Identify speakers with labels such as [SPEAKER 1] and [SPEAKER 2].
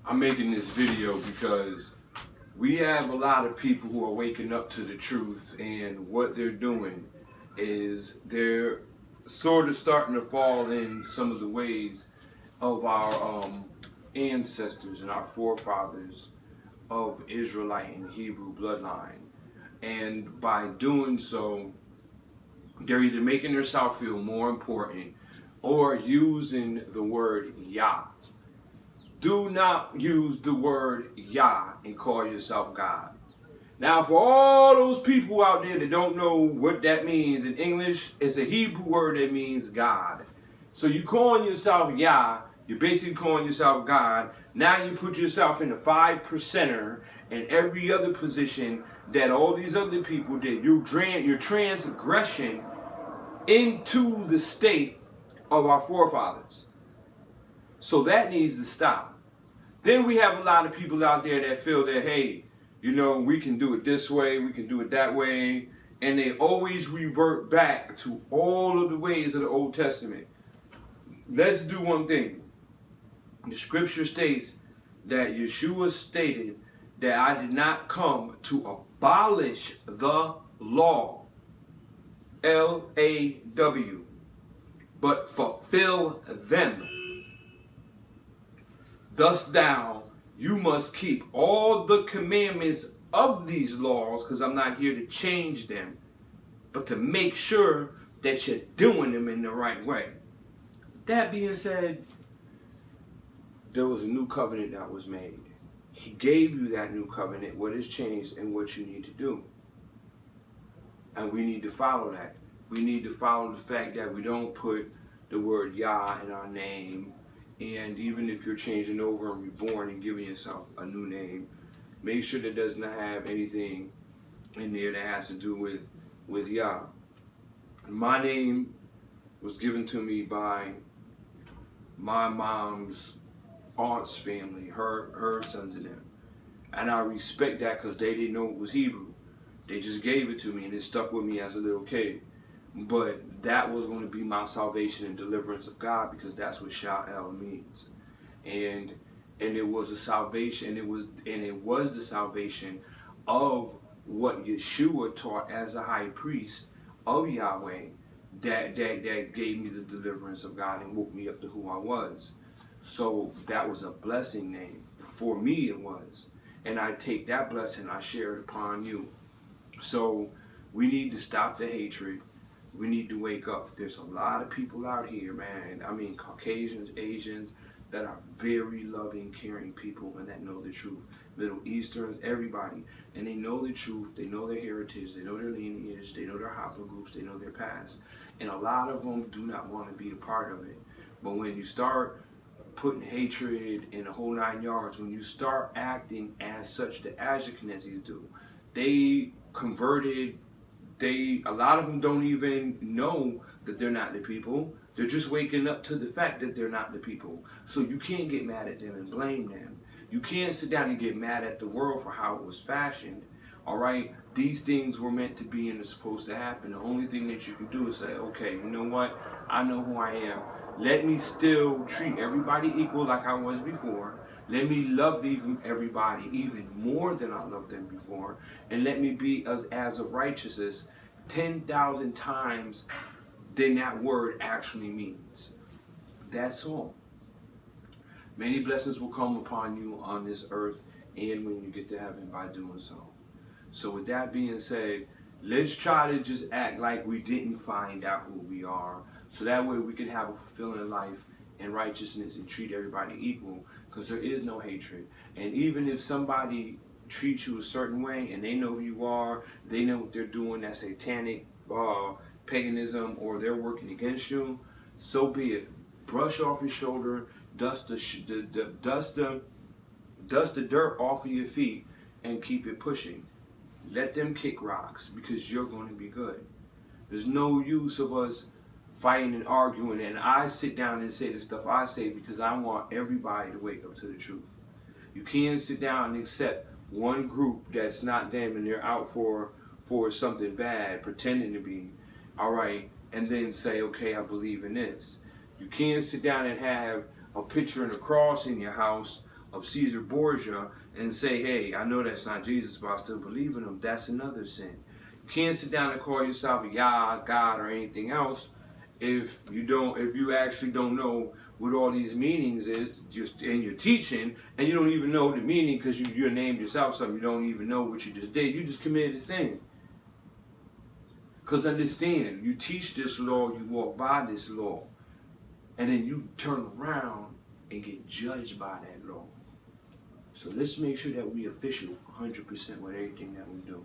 [SPEAKER 1] I'm making this video because we have a lot of people who are waking up to the truth, and what they're doing is they're sort of starting to fall in some of the ways of our ancestors and our forefathers of Israelite and Hebrew bloodline. And by doing so, they're either making themselves feel more important or using the word Yah. Do not use the word Yah and call yourself God. Now, for all those people out there that don't know what that means in English, it's a Hebrew word that means God. So you calling yourself Yah, you're basically calling yourself God. Now you put yourself in the 5%er and every other position that all these other people did. Your transgression into the state of our forefathers. So that needs to stop. Then we have a lot of people out there that feel that, hey, you know, we can do it this way, we can do it that way, and they always revert back to all of the ways of the Old Testament. Let's do one thing. The scripture states that Yeshua stated that I did not come to abolish the law, L-A-W, but fulfill them. Thus you must keep all the commandments of these laws, because I'm not here to change them, but to make sure that you're doing them in the right way. That being said, there was a new covenant that was made. He gave you that new covenant, what has changed and what you need to do. And we need to follow that. We need to follow the fact that we don't put the word Yah in our name. And even if you're changing over and reborn and giving yourself a new name, make sure that does not have anything in there that has to do with Yah. My name was given to me by my mom's aunt's family, her sons and them. And I respect that because they didn't know it was Hebrew. They just gave it to me and it stuck with me as a little kid. But that was going to be my salvation and deliverance of God, because that's what Sha'el means. And it was a salvation, it was the salvation of what Yeshua taught as a high priest of Yahweh that gave me the deliverance of God and woke me up to who I was. So that was a blessing name. For me it was. And I take that blessing, I share it upon you. So we need to stop the hatred. We need to wake up. There's a lot of people out here, man. I mean, Caucasians, Asians, that are very loving, caring people and that know the truth. Middle Easterns, everybody. And they know the truth. They know their heritage. They know their lineage. They know their haplogroups. They know their past. And a lot of them do not want to be a part of it. But when you start putting hatred in the whole 9 yards, when you start acting as such, the Ashkenazis do, they converted. A lot of them don't even know that they're not the people. They're just waking up to the fact that they're not the people. So you can't get mad at them and blame them. You can't sit down and get mad at the world for how it was fashioned. All right? These things were meant to be and it's supposed to happen. The only thing that you can do is say, okay, you know what? I know who I am. Let me still treat everybody equal like I was before. Let me love everybody even more than I loved them before. And let me be as of righteousness 10,000 times than that word actually means. That's all. Many blessings will come upon you on this earth and when you get to heaven by doing so. So with that being said, let's try to just act like we didn't find out who we are. So that way we can have a fulfilling life and righteousness and treat everybody equal, because there is no hatred. And even if somebody treats you a certain way and they know who you are, they know what they're doing, that satanic paganism, or they're working against you, so be it. Brush off your shoulder, dust the dirt off of your feet and keep it pushing. Let them kick rocks, because you're going to be good. There's no use of us fighting and arguing, and I sit down and say the stuff I say because I want everybody to wake up to the truth. You can't sit down and accept one group that's not them and they're out for something bad, pretending to be, all right, and then say, okay, I believe in this. You can't sit down and have a picture and a cross in your house of Caesar Borgia and say, hey, I know that's not Jesus, but I still believe in him, that's another sin. You can't sit down and call yourself a Yah, God, or anything else if you actually don't know what all these meanings is just in your teaching, and you don't even know the meaning because you named yourself something. You don't even know what you just did. You just committed a sin. Because understand, you teach this law, you walk by this law, and then you turn around and get judged by that law. So let's make sure that we official 100% with everything that we do.